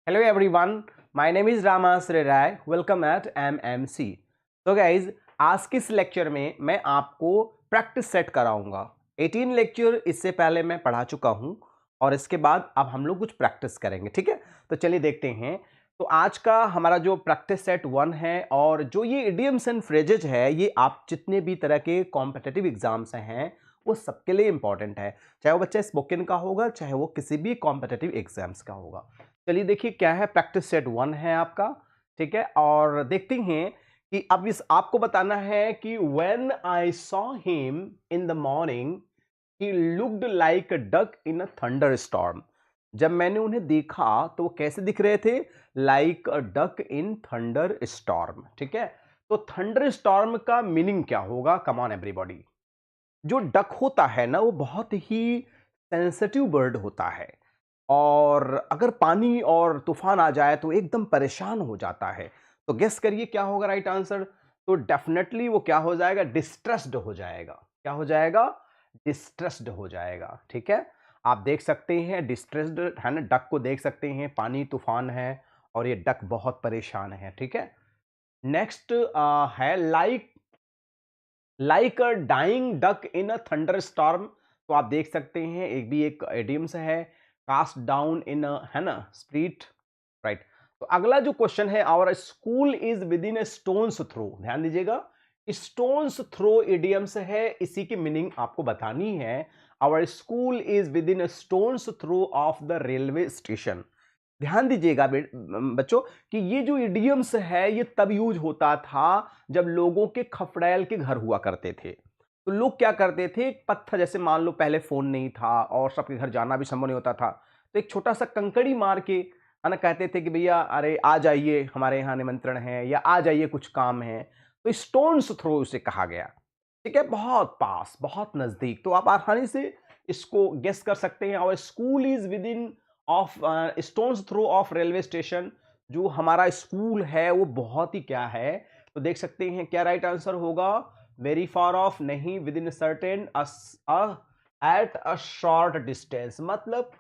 Hello everyone, my name is Rama Sri Rai. Welcome at MMC. तो guys आज के इस लेक्चर में मैं आपको प्रैक्टिस सेट कराऊंगा। 18 लेक्चर इससे पहले मैं पढ़ा चुका हूं और इसके बाद अब हम लोग कुछ प्रैक्टिस करेंगे, ठीक है। तो चलिए देखते हैं। तो आज का हमारा जो प्रैक्टिस सेट 1 है और जो ये इडियम्स एंड फ्रेजेज है, ये आप जितने भी तरह के कॉम्पिटिटिव एग्जाम्स हैं वो सबके लिए इंपॉर्टेंट है, चाहे वो बच्चा स्पोकन का होगा चाहे वो किसी भी कॉम्पिटिटिव एग्जाम्स का होगा। चलिए देखिए क्या है, प्रैक्टिस सेट 1 है आपका, ठीक है। और देखते हैं कि अब इस आपको बताना है कि when I saw him in the morning he looked like a duck in a thunder storm. जब मैंने उन्हें देखा तो वो कैसे दिख रहे थे? Like a duck in thunder storm, ठीक है। तो थंडर स्टॉर्म का मीनिंग क्या होगा? Come on everybody. जो डक होता है ना, वो बहुत ही सेंसिटिव बर्ड होता है और अगर पानी और तूफान आ जाए तो एकदम परेशान हो जाता है। तो गेस करिए क्या होगा राइट आंसर? तो डेफिनेटली वो क्या हो जाएगा? डिस्ट्रेस्ड हो जाएगा। क्या हो जाएगा? डिस्ट्रेस्ड हो जाएगा, ठीक है। आप देख सकते हैं डिस्ट्रेस्ड है ना, डक को देख सकते हैं, पानी तूफान है और ये डक बहुत परेशान है, ठीक है। नेक्स्ट है like a dying duck in a thunderstorm. तो आप देख सकते हैं एक एडियम्स है, कास्ट डाउन इन है ना स्प्रीट, राइट। तो अगला जो क्वेश्चन है, our school is within a stone's throw. ध्यान दीजिएगा, स्टोन्स थ्रो इडियम्स है, इसी की मीनिंग आपको बतानी है। Our school is within a stone's throw of the railway station. ध्यान दीजिएगा बच्चों कि ये जो इडियम्स है ये तब यूज होता था जब लोगों के खपड़ैल के घर हुआ करते थे। तो लोग क्या करते थे, एक पत्थर, जैसे मान लो पहले फोन नहीं था और सबके घर जाना भी संभव नहीं होता था, तो एक छोटा सा कंकड़ी मार के है ना कहते थे कि भैया अरे आ जाइए, हमारे यहाँ निमंत्रण है या आ जाइए कुछ काम है। तो स्टोन्स थ्रो उसे कहा गया, ठीक है, बहुत पास, बहुत नजदीक। तो आप आसानी से इसको गेस कर सकते हैं। और school is within of stone's throw of railway station. जो हमारा स्कूल है वो बहुत ही क्या है, तो देख सकते हैं क्या राइट आंसर होगा? वेरी फार ऑफ नहीं, with in certain at a short distance, मतलब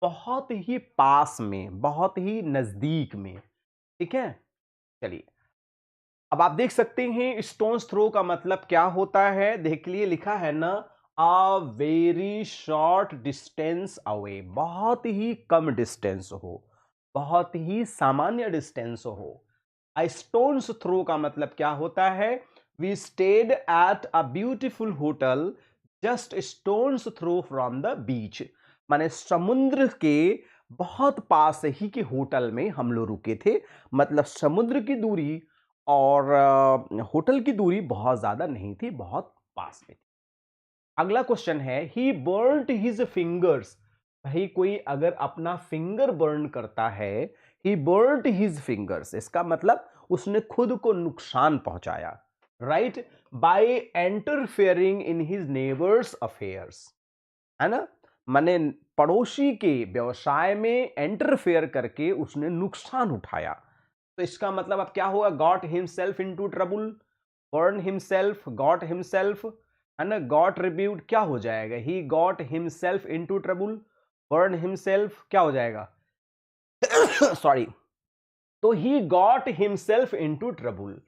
बहुत ही पास में, बहुत ही नजदीक में, ठीक है। चलिए अब आप देख सकते हैं स्टोन्स थ्रो का मतलब क्या होता है, देख लिए लिखा है ना, a very short distance away, बहुत ही कम डिस्टेंस हो, बहुत ही सामान्य डिस्टेंस हो। अ स्टोन्स थ्रो का मतलब क्या होता है? We stayed at a beautiful hotel just stone's throw from the beach. माने समुद्र के बहुत पास ही के होटल में हम लोग रुके थे, मतलब समुद्र की दूरी और होटल की दूरी बहुत ज्यादा नहीं थी, बहुत पास में थी। अगला क्वेश्चन है, ही बर्न्ड हिज फिंगर्स। भाई कोई अगर अपना फिंगर बर्न करता है, ही बर्न्ड हिज फिंगर्स, इसका मतलब उसने खुद को नुकसान पहुंचाया, right, by interfering in his neighbours affairs, है ना। माने पड़ोसी के व्यवसाय में एंटरफेयर करके उसने नुकसान उठाया। तो इसका मतलब अब क्या होगा? Got himself into trouble, burn himself, got himself, है ना, गॉट रिब्यूट, क्या हो जाएगा? He got himself into trouble, burn himself, क्या हो जाएगा? सॉरी। तो he got himself into trouble,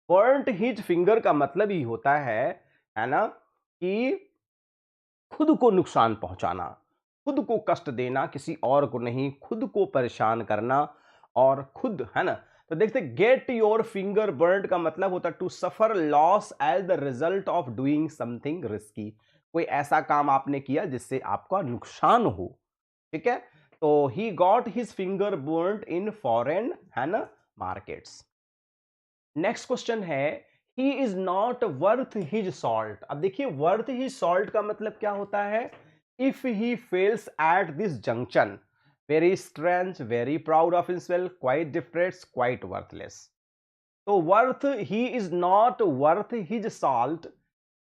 burnt his finger का मतलब ही होता है ना, कि खुद को नुकसान पहुंचाना, खुद को कष्ट देना, किसी और को नहीं, खुद को परेशान करना और खुद, है ना। तो देखते गेट योर फिंगर बर्न्ड का मतलब होता है to suffer loss as the result of doing something risky. कोई ऐसा काम आपने किया जिससे आपका नुकसान हो, ठीक है। तो he got his finger burned in foreign, है ना, मार्केट्स। नेक्स्ट क्वेश्चन है, he is not worth his salt. अब देखिए वर्थ हिज सॉल्ट का मतलब क्या होता है? If he fails at this junction, very strange, very proud of himself, quite depressed, quite worthless. तो worth, he is not worth his salt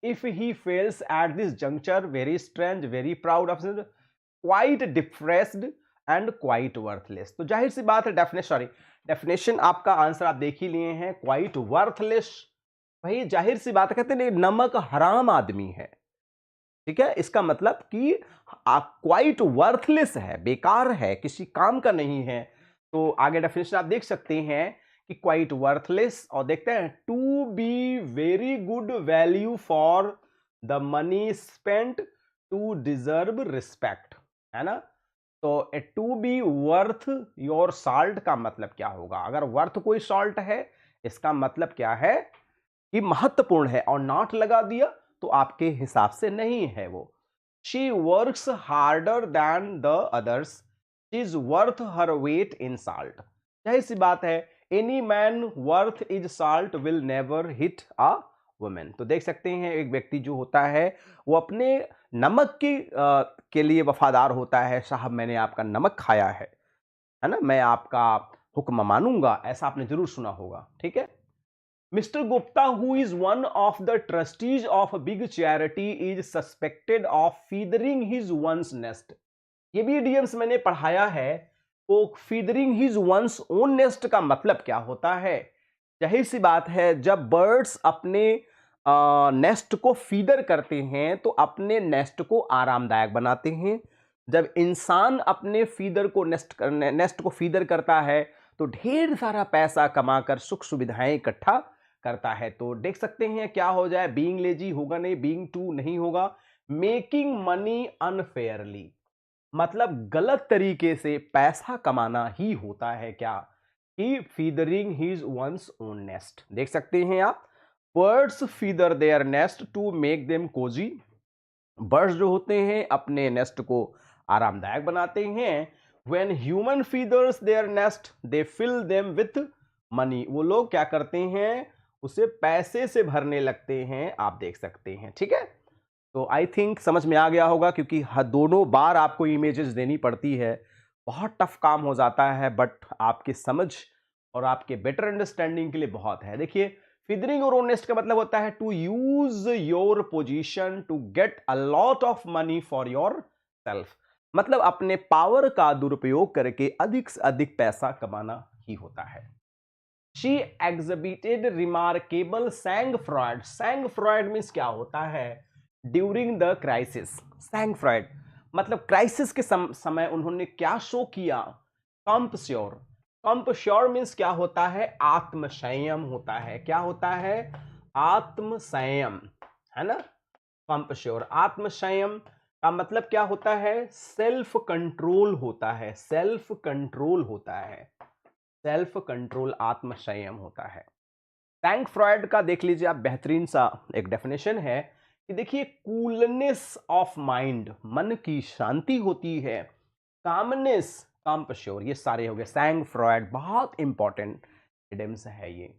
if he fails at this juncture, very strange, very proud of, quite depressed and quite worthless. तो जाहिर सी बात है, definition आपका answer आप देख ही लिए हैं, क्वाइट वर्थलेस। भाई जाहिर सी बात है, कहते हैं नमक हराम आदमी है, ठीक है। इसका मतलब कि क्वाइट वर्थलेस है, बेकार है, किसी काम का नहीं है। तो आगे डेफिनेशन आप देख सकते हैं कि क्वाइट वर्थलेस, और देखते हैं to be very good value for the money spent to deserve respect, है ना। तो to be worth your salt का मतलब क्या होगा? अगर वर्थ कोई सॉल्ट है, इसका मतलब क्या है कि महत्वपूर्ण है, और नॉट लगा दिया तो आपके हिसाब से नहीं है वो। She works harder than the others, she is worth her weight in salt. जाहिर सी बात है, any man worth is salt will never hit a women. तो देख सकते हैं एक व्यक्ति जो होता है वो अपने नमक के लिए वफादार होता है। साहब मैंने आपका नमक खाया है ना, मैं आपका हुक्म मानूंगा, ऐसा आपने जरूर सुना होगा, ठीक है। Mr. Gupta, who is one of the trustees of a big charity, is suspected of feathering his one's nest. ये भी idioms मैंने पढ़ाया है। तो feathering his one's own nest का मतलब क्या होता है? जाहिर सी बात है, जब बर्ड्स अपने नेस्ट को फीदर करते हैं तो अपने नेस्ट को आरामदायक बनाते हैं। जब इंसान अपने फीदर को नेस्ट को फीदर करता है तो ढेर सारा पैसा कमाकर सुख सुविधाएं इकट्ठा करता है। तो देख सकते हैं क्या हो जाए, बीइंग लेजी होगा नहीं, बीइंग टू नहीं होगा, मेकिंग मनी अनफेयरली, मतलब गलत तरीके से पैसा कमाना ही होता है क्या, कि feathering his one's own nest. देख सकते हैं आप, birds feather their nest to make them cosy. Birds जो होते हैं अपने नेस्ट को आरामदायक बनाते हैं। When human feathers their nest they fill them with money, वो लोग क्या करते हैं, उसे पैसे से भरने लगते हैं, आप देख सकते हैं, ठीक है। तो आई थिंक समझ में आ गया होगा, क्योंकि दोनों बार आपको इमेजेस देनी पड़ती है, बहुत टफ काम हो जाता है, बट आपकी समझ और आपके बेटर अंडरस्टैंडिंग के लिए बहुत है। देखिए, फीदरिंग योर ओन नेस्ट का मतलब होता है to use your position to get a lot of money for yourself, मतलब अपने पावर का दुरुपयोग करके अधिक से अधिक पैसा कमाना ही होता है। She exhibited remarkable sang-froid. Sang-froid means क्या होता है, ड्यूरिंग द क्राइसिस। sang-froid मतलब क्राइसिस के समय उन्होंने क्या शो किया, कंपश्योर। कंपश्योर मीन्स क्या होता है, आत्मसंयम होता है। क्या होता है, आत्मसंयम, है ना। कंपश्योर, आत्मसंयम का मतलब क्या होता है, सेल्फ कंट्रोल होता है, सेल्फ कंट्रोल होता है, सेल्फ कंट्रोल, आत्मसंयम होता है। टैंक फ्रॉयड का देख लीजिए आप, बेहतरीन सा एक डेफिनेशन है कि देखिए, कूलनेस ऑफ माइंड, मन की शांति होती है, कामनेस, कंपश्योर, ये सारे हो गए सैंग फ्रॉयड, बहुत इंपॉर्टेंट इडियम्स है ये।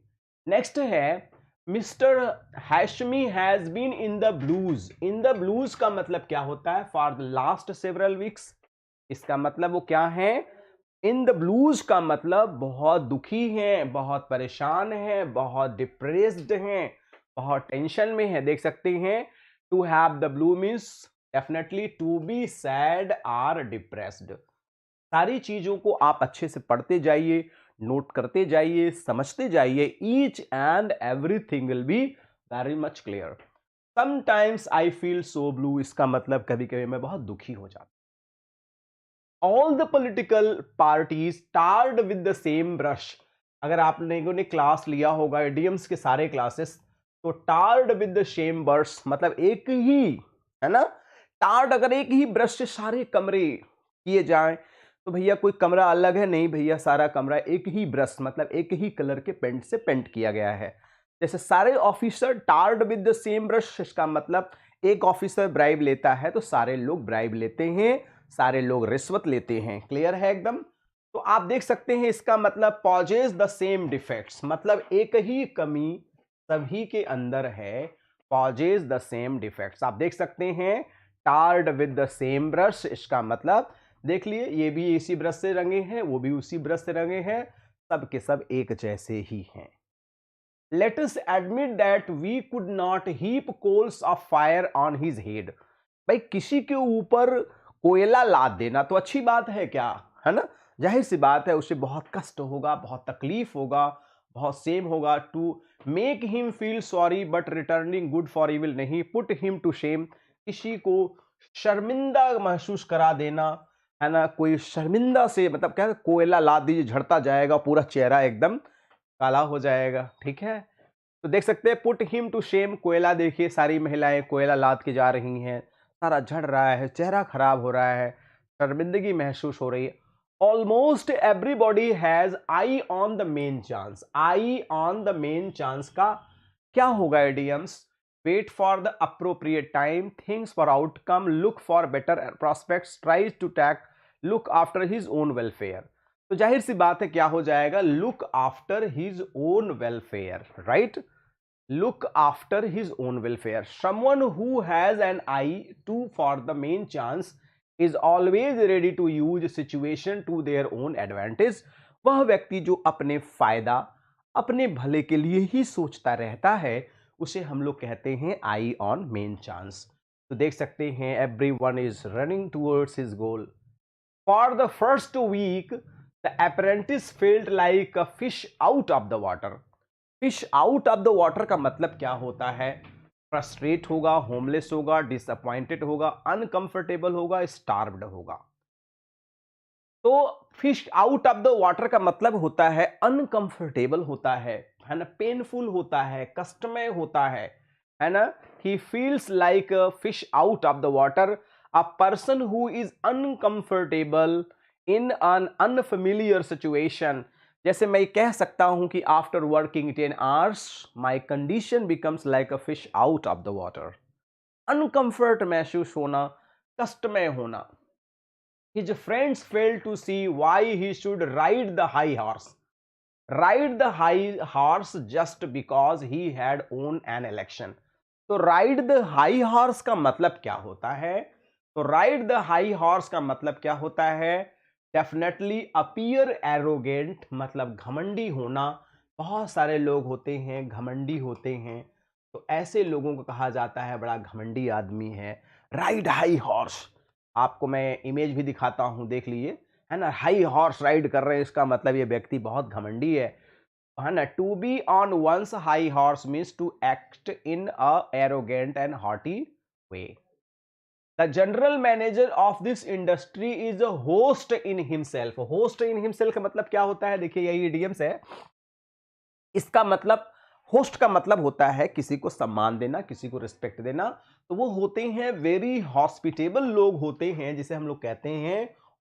नेक्स्ट है, mister Hashmi has been in the blues. In the blues का मतलब क्या होता है, for the last several weeks. इसका मतलब वो क्या है, इन द ब्लूज का मतलब बहुत दुखी हैं, बहुत परेशान हैं, बहुत डिप्रेस्ड हैं, बहुत टेंशन में है। देख सकते हैं, to have the blue means definitely to be sad or depressed. सारी चीजों को आप अच्छे से पढ़ते जाइए, नोट करते जाइए, समझते जाइए, each and everything will be very much clear. Sometimes I feel so blue, इसका मतलब कभी कभी मैं बहुत दुखी हो जाता। All the political parties tarred with the same brush. अगर आपने क्लास लिया होगा इडियम्स के सारे क्लासेस, तो tarred with the same brush मतलब एक ही, है ना। टार्ड अगर एक ही ब्रश से सारे कमरे किए जाएं तो भैया कोई कमरा अलग है नहीं, भैया सारा कमरा एक ही ब्रश मतलब एक ही कलर के पेंट से पेंट किया गया है। जैसे सारे officer tarred with the same brush, इसका मतलब एक ऑफिसर ब्राइब लेता है तो सारे लोग ब्राइब लेते हैं, सारे लोग रिश्वत लेते हैं। क्लियर है एकदम। तो आप देख सकते हैं इसका मतलब पॉजेज द सेम डिफेक्ट्स, मतलब एक ही कमी सभी के अंदर है, पॉजेज द सेम डिफेक्ट्स। आप देख सकते हैं tarred with the same brush, इसका मतलब देख लिए ये भी इसी ब्रश से रंगे हैं, वो भी उसी ब्रश से रंगे हैं, सब के सब एक जैसे ही हैं। Let us admit that we could not heap coals of fire on his head. भाई किसी के ऊपर कोयला लाद देना तो अच्छी बात है क्या, है ना। जाहिर सी बात है उसे बहुत कष्ट होगा, बहुत तकलीफ होगा, बहुत सेम होगा। To make him feel sorry but returning good for evil नहीं, पुट हिम टू शेम, किसी को शर्मिंदा महसूस करा देना, है ना, कोई शर्मिंदा से, मतलब क्या है, कोयला लाद दीजिए झड़ता जाएगा, पूरा चेहरा एकदम काला हो जाएगा, ठीक है। तो देख सकते हैं पुट हिम टू शेम, कोयला देखिए, सारी महिलाएं कोयला लाद के जा रही हैं, सारा झड़ रहा है, चेहरा खराब हो रहा है, शर्मिंदगी महसूस हो रही है। Almost everybody has eye on the main chance, eye on the main chance का क्या होगा idioms? Wait for the appropriate time, things for outcome, look for better prospects, tries to tack, look after his own welfare. तो जाहिर सी बात है क्या हो जाएगा, look after his own welfare, right? look after his own welfare. Someone who has an eye to for the main chance is always ready to use situation to their own advantage. वह व्यक्ति जो अपने फायदा, अपने भले के लिए ही सोचता रहता है, उसे हम लोग कहते हैं आई ऑन मेन चांस। तो देख सकते हैं everyone is running towards his goal. For the first week, the apprentice felt like a fish out of the water. Fish out of the water का मतलब क्या होता है? फ्रस्ट्रेट होगा, होमलेस होगा, डिसअपॉइंटेड होगा, अनकंफर्टेबल होगा, स्टार्व्ड होगा। तो fish out of the water का मतलब होता है अनकंफर्टेबल होता है ना, पेनफुल होता है, कष्टमय होता है ना। He feels like fish out of the water, a person who is uncomfortable in an unfamiliar situation. जैसे मैं कह सकता हूं कि after working 10 hours my condition becomes like a fish out of the water. Uncomfort महसूस होना, कष्टमय होना। His friends failed to see why he should ride the high horse. Ride the high horse just because he had won an election. तो ride the high horse का मतलब क्या होता है? तो ride the high horse का मतलब क्या होता है? Definitely appear arrogant, मतलब घमंडी होना। बहुत सारे लोग होते हैं घमंडी होते हैं, तो ऐसे लोगों को कहा जाता है बड़ा घमंडी आदमी है। राइड हाई हॉर्स, आपको मैं इमेज भी दिखाता हूं, देख लिए, है ना। हाई हॉर्स राइड कर रहे हैं, इसका मतलब ये व्यक्ति बहुत घमंडी है ना। To be on one's high horse means to act in a arrogant and haughty way. The general manager of this industry is a host in himself. Host in himself का मतलब क्या होता है? देखिए यही इडियम्स है। इसका मतलब, होस्ट का मतलब होता है किसी को सम्मान देना, किसी को रिस्पेक्ट देना। तो वो होते हैं वेरी हॉस्पिटेबल लोग होते हैं, जिसे हम लोग कहते हैं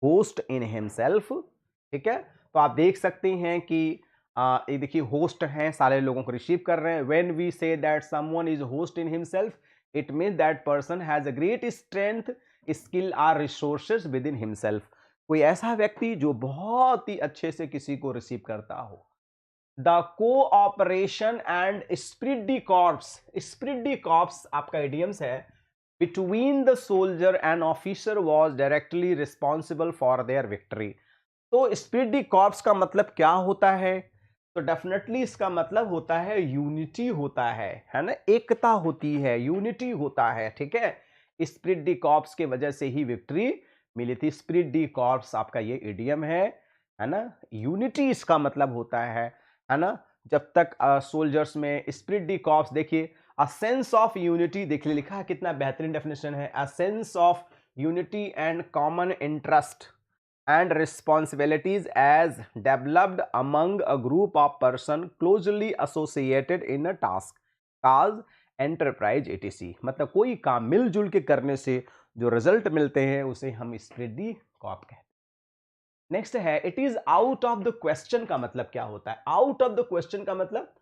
होस्ट इन हिमसेल्फ, ठीक है। तो आप देख सकते हैं कि ये देखिए होस्ट हैं, सारे लोगों को रिसीव कर रहे हैं। When we say that someone is host in himself, it means that person has a great strength, skill or resources within himself. कोई ऐसा व्यक्ति जो बहुत ही अच्छे से किसी को रिसीव करता हो। The cooperation and spirit the corps, spirit the corps आपका इडियम्स है। Between the soldier and officer was directly responsible for their victory. तो स्प्रिट दी कॉर्प्स का मतलब क्या होता है? तो डेफिनेटली इसका मतलब होता है यूनिटी होता है ना, एकता होती है, यूनिटी होता है, ठीक है। स्प्रिट दी कॉर्प्स के वजह से ही विक्ट्री मिली थी। स्प्रिट दी कॉर्प्स आपका ये इडियम है ना। यूनिटी इसका मतलब होता है ना। जब तक सोल्जर्स में स्प्रिट दी कॉर्प्स, देखिए अ सेंस ऑफ यूनिटी, देखिए लिखा है कितना बेहतरीन डेफिनेशन है। A sense of unity and common interest and responsibilities as developed among a group of person closely associated in a task cause enterprise etc। मतलब कोई काम मिलजुल के करने से जो रिजल्ट मिलते हैं उसे हम स्प्रिट दी कॉर्प कहते हैं। नेक्स्ट है it is out of the question का मतलब क्या होता है? आउट ऑफ द क्वेश्चन का मतलब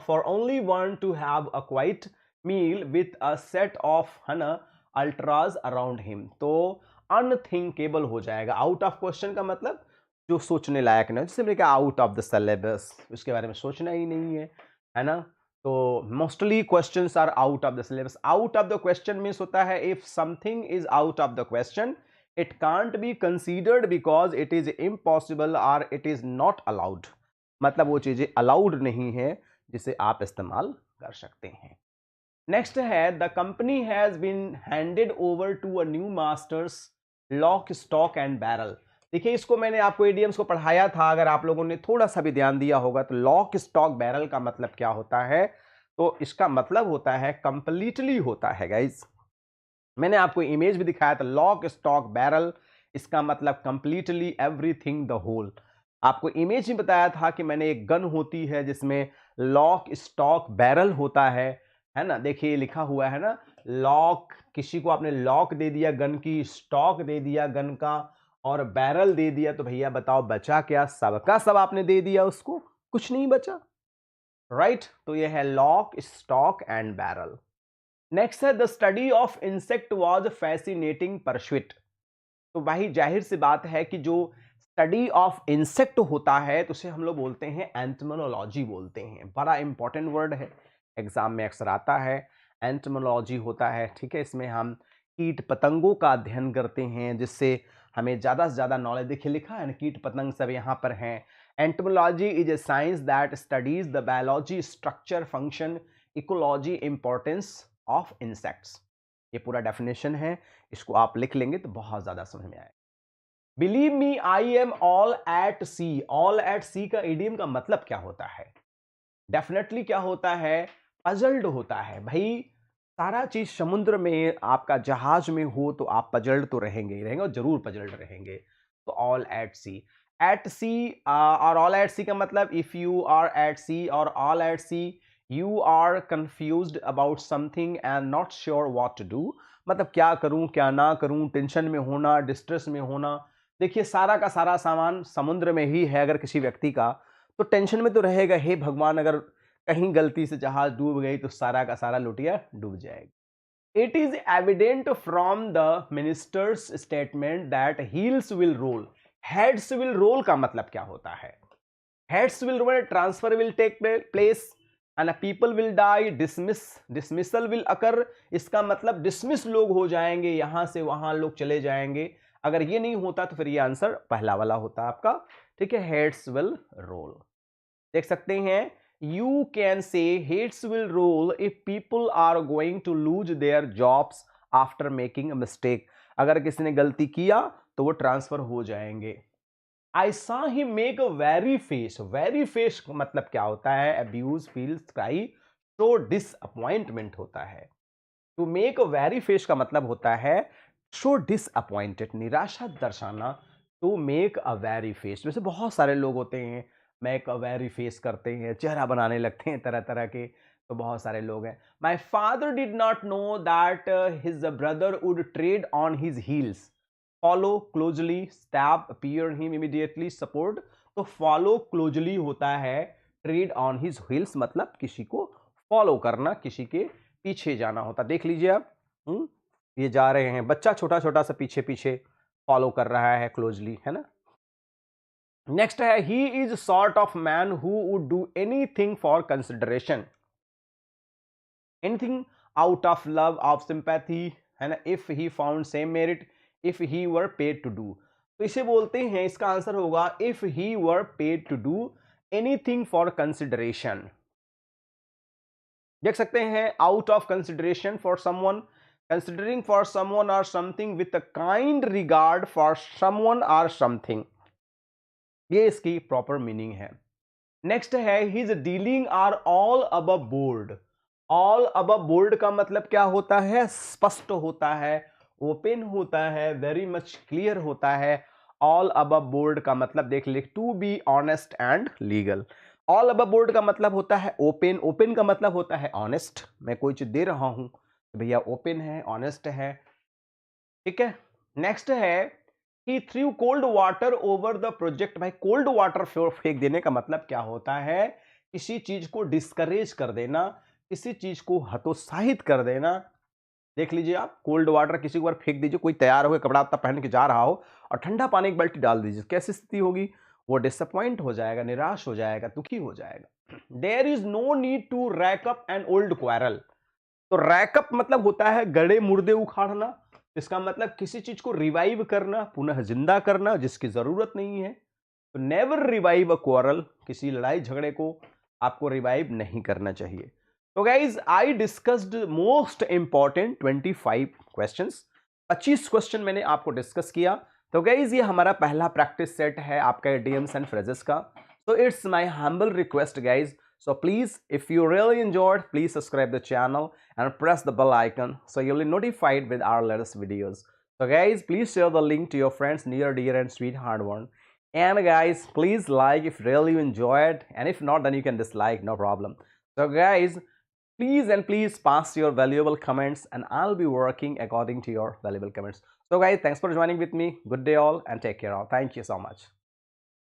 for only one to have a quiet meal with a set of है ना अल्ट्राज अराउंड हिम। तो अनथिंकेबल हो जाएगा। आउट ऑफ क्वेश्चन का मतलब जो सोचने लायक नहीं, जैसे मैंने कहा आउट ऑफ द सिलेबस, उसके बारे में सोचना ही नहीं है ना। तो mostly questions are out of the syllabus. Out of the question means होता है if something is out of the question it can't be considered because it is impossible or it is not allowed। मतलब वो चीजें allowed नहीं है जिसे आप इस्तेमाल कर सकते हैं। नेक्स्ट है the company has been handed over to a new masters lock stock and barrel. देखिए इसको मैंने आपको एडीएम्स को पढ़ाया था, अगर आप लोगों ने थोड़ा सा भी ध्यान दिया होगा तो लॉक स्टॉक बैरल का मतलब क्या होता है? तो इसका मतलब होता है कंप्लीटली होता है गाइज। मैंने आपको इमेज भी दिखाया था। लॉक स्टॉक बैरल इसका मतलब कंप्लीटली, एवरीथिंग, द होल। आपको इमेज में बताया था कि मैंने एक गन होती है जिसमें लॉक, स्टॉक, बैरल होता है ना। देखिए लिखा हुआ है ना, लॉक, किसी को आपने लॉक दे दिया गन की, स्टॉक दे दिया गन का, और बैरल दे दिया, तो भैया बताओ बचा क्या? सबका सब आपने दे दिया उसको, कुछ नहीं बचा, राइट। तो ये है lock, stock and barrel. Next है the study of insect was fascinating pursuit. तो भाई जाहिर सी बात है कि जो स्टडी ऑफ इंसेक्ट होता है तो उसे हम लोग बोलते हैं एंटोमोलॉजी बोलते हैं। बड़ा इंपॉर्टेंट वर्ड है, एग्जाम में अक्सर आता है, एंटोमोलॉजी होता है, ठीक है। इसमें हम कीट पतंगों का अध्ययन करते हैं जिससे हमें ज़्यादा से ज़्यादा नॉलेज, देखिए लिखा है ना, कीट पतंग सब यहाँ पर हैं। Entomology is a science that studies the biology, structure, function, ecology, importance of insects. ये पूरा डेफिनेशन है, इसको आप लिख लेंगे तो बहुत ज्यादा समझ में आएगा। Believe me I am all at sea. All at sea का इडियम का मतलब क्या होता है? डेफिनेटली क्या होता है? पजल्ड होता है भाई। सारा चीज समुद्र में, आपका जहाज में हो तो आप पजल्ड तो रहेंगे ही रहेंगे, और जरूर पजल्ड रहेंगे। तो all at sea, at sea, और ऑल एट सी का मतलब if you are at sea और all at sea, you are confused about something and not sure what to do. मतलब क्या करूं क्या ना करूं, टेंशन में होना, डिस्ट्रेस में होना। देखिए सारा का सारा सामान समुद्र में ही है, अगर किसी व्यक्ति का, तो टेंशन में तो रहेगा, हे भगवान अगर कहीं गलती से जहाज डूब गई तो सारा का सारा लुटिया डूब जाएगा। It is evident from the minister's statement that heels will roll. Heads will roll का मतलब क्या होता है? Heads will roll, transfer will take place and people will die, dismissal will occur. इसका मतलब डिसमिस लोग हो जाएंगे, यहां से वहां लोग चले जाएंगे। अगर ये नहीं होता तो फिर ये आंसर पहला वाला होता आपका, ठीक है, हेड्स विल रोल। देख सकते हैं, you can say heads will roll if people are going to lose their jobs after making a mistake. अगर किसी ने गलती किया तो वो ट्रांसफर हो जाएंगे। I saw he make a wry face. Wry face मतलब क्या होता है? Abuse, feels, cry, show disappointment होता है। To make a wry face का मतलब होता है शो डिसअपॉइंटेड, निराशा दर्शाना। To make a wry face, वैसे बहुत सारे लोग होते हैं मेक अ वेरी फेस करते हैं, चेहरा बनाने लगते हैं तरह तरह के, तो बहुत सारे लोग हैं। My father did not know that his brother would trade on his heels. Follow closely, stab, appear him immediately, support. तो फॉलो क्लोजली होता है ट्रेड ऑन हिज हील्स, मतलब किसी को फॉलो करना, किसी के पीछे जाना होता। देख लीजिए आप, ये जा रहे हैं, बच्चा छोटा छोटा सा पीछे पीछे फॉलो कर रहा है क्लोजली, है ना। नेक्स्ट है he is sort of man who would do anything for consideration, anything out of love, of sympathy, है ना। If he found some merit, if he were paid to do. तो इसे बोलते हैं, इसका आंसर होगा if he were paid to do anything for consideration. देख सकते हैं, out of consideration for someone, considering for someone और something, with a kind regard for someone और समथिंग, ये इसकी प्रॉपर मीनिंग है। नेक्स्ट है his dealing are all above board. All above board का मतलब क्या होता है? स्पष्ट होता है, ओपन होता है, वेरी मच क्लियर होता है। ऑल अबव बोर्ड का मतलब देख ले, to be honest and legal. All above board का मतलब होता है ओपन, ओपन का मतलब होता है ऑनेस्ट। मैं कोई चीज दे रहा हूं तो भैया ओपन है, ऑनेस्ट है, ठीक है। नेक्स्ट है he threw cold water over the project. भाई कोल्ड वाटर फेंक देने का मतलब क्या होता है? किसी चीज को डिस्करेज कर देना, किसी चीज को हतोत्साहित कर देना। देख लीजिए आप, कोल्ड वाटर किसी को बार फेंक दीजिए, कोई तैयार हो कपड़ा आता पहन के जा रहा हो और ठंडा पानी एक बाल्टी डाल दीजिए, कैसी स्थिति होगी? वो डिसअपॉइंट हो जाएगा, निराश हो जाएगा, दुखी हो जाएगा। There is no need to rake up an old quarrel. तो रैकअप मतलब होता है गड़े मुर्दे उखाड़ना। इसका मतलब किसी चीज को रिवाइव करना, पुनः जिंदा करना जिसकी जरूरत नहीं है। तो नेवर रिवाइव अ क्वारल, किसी लड़ाई झगड़े को आपको रिवाइव नहीं करना चाहिए। तो guys I discussed most important 25 questions. 25 question मैंने आपको डिस्कस किया। तो गाइज ये हमारा पहला प्रैक्टिस सेट है आपका idioms and phrases का। So it's my humble request guys, so please if you really enjoyed, please subscribe the channel and press the bell icon so you'll be notified with our latest videos. So guys, please share the link to your friends, near, dear and sweetheart one. And guys, please like if really you enjoyed, and if not, then you can dislike, no problem. So guys, please pass your valuable comments, and I'll be working according to your valuable comments. So guys, thanks for joining with me. Good day all, and take care all. Thank you so much.